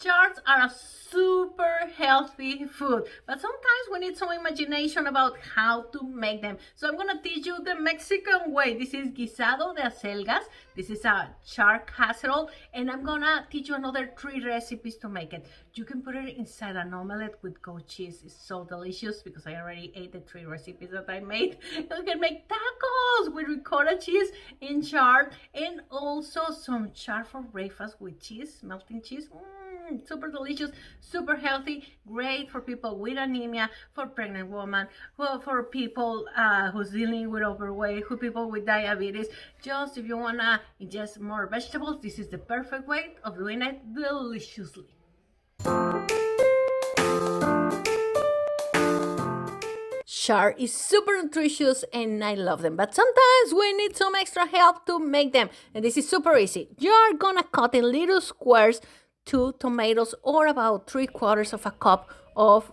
Chards are a super healthy food, but sometimes we need some imagination about how to make them. So I'm gonna teach you the Mexican way. This is guisado de acelgas. This is a chard casserole, and I'm gonna teach you another 3 recipes to make it. You can put it inside an omelette with goat cheese. It's so delicious because I already ate the 3 recipes that I made. You can make tacos with ricotta cheese in chard, and also some chard for breakfast with cheese, melting cheese. Super delicious, super healthy, great for people with anemia, for pregnant women, for people who's dealing with overweight, for people with diabetes. Just if you wanna ingest more vegetables, this is the perfect way of doing it deliciously. Chard is super nutritious and I love them, but sometimes we need some extra help to make them, and this is super easy. You're gonna cut in little squares 2 tomatoes, or about 3/4 of a cup of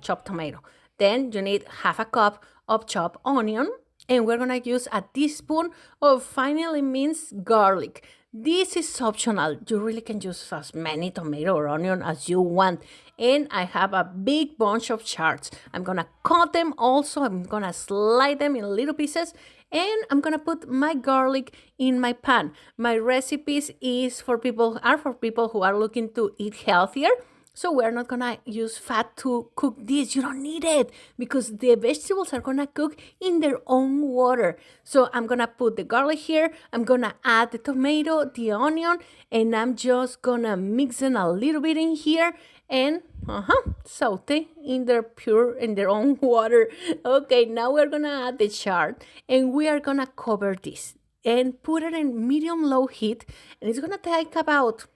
chopped tomato. Then you need half a cup of chopped onion, and we're gonna use a teaspoon of finely minced garlic. This is optional. You really can use as many tomato or onion as you want. And I have a big bunch of chards. I'm gonna cut them also. I'm gonna slide them in little pieces, and I'm gonna put my garlic in my pan. My recipes are for people who are looking to eat healthier. So we're not gonna use fat to cook this. You don't need it because the vegetables are gonna cook in their own water. So I'm gonna put the garlic here. I'm gonna add the tomato, the onion, and I'm just gonna mix them a little bit in here and saute in their own water. Okay, now we're gonna add the chard and we are gonna cover this and put it in medium-low heat, and it's gonna take about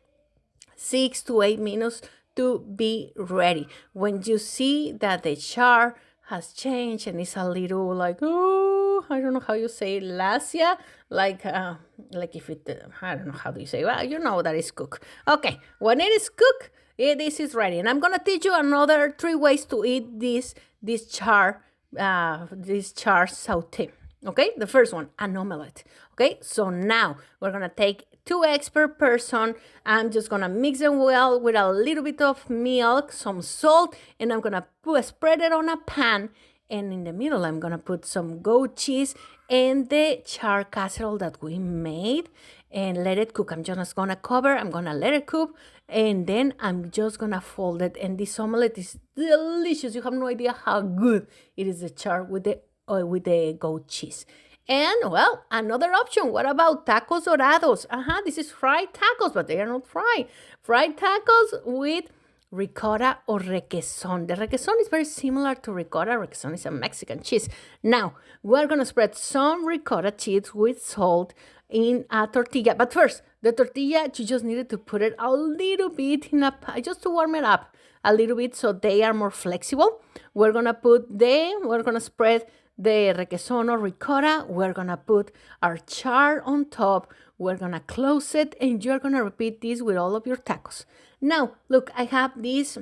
6 to 8 minutes to be ready. When you see that the chard has changed and it's a little like, I don't know how you say lascia, like if it, I don't know how do you say, well, you know that it's cooked. Okay, when it is cooked, this is ready. And I'm gonna teach you another 3 ways to eat this chard saute. Okay, the first one, an omelette. Okay, so now we're gonna take 2 eggs per person. I'm just gonna mix them well with a little bit of milk, some salt, and I'm gonna spread it on a pan. And in the middle, I'm gonna put some goat cheese and the chard casserole that we made and let it cook. I'm just gonna cover, I'm gonna let it cook, and then I'm just gonna fold it. And this omelette is delicious. You have no idea how good it is, the chard with the goat cheese. And, well, another option. What about tacos dorados? This is fried tacos, but they are not fried. Fried tacos with ricotta or requesón. The requesón is very similar to ricotta. Requesón is a Mexican cheese. Now, we're going to spread some ricotta cheese with salt in a tortilla. But first, the tortilla, you just needed to put it a little bit in just to warm it up a little bit so they are more flexible. We're going to spread the requesón or ricotta. We're gonna put our chard on top. We're gonna close it, and you're gonna repeat this with all of your tacos. Now, look, I have this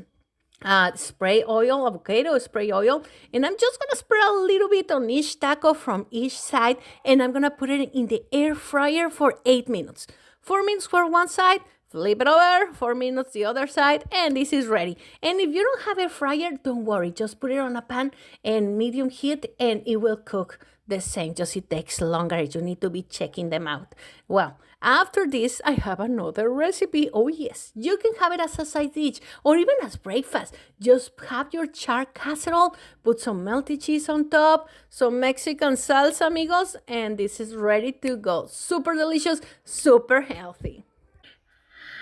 spray oil, avocado spray oil, and I'm just gonna spread a little bit on each taco from each side, and I'm gonna put it in the air fryer for 8 minutes. 4 minutes for one side, flip it over, 4 minutes the other side, and this is ready. And if you don't have a fryer, don't worry. Just put it on a pan and medium heat, and it will cook the same. Just it takes longer. You need to be checking them out. Well, after this, I have another recipe. Oh, yes. You can have it as a side dish or even as breakfast. Just have your chard casserole, put some melted cheese on top, some Mexican salsa, amigos, and this is ready to go. Super delicious, super healthy.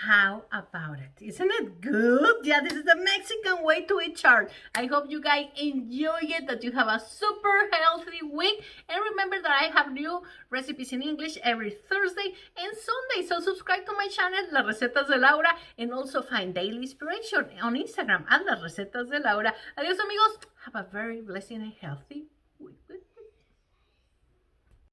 How about it? Isn't it good? Yeah, this is the Mexican way to eat chard. I hope you guys enjoy it, that you have a super healthy week. And remember that I have new recipes in English every Thursday and Sunday. So subscribe to my channel, Las Recetas de Laura, and also find daily inspiration on Instagram at Las Recetas de Laura. Adios, amigos. Have a very blessed and healthy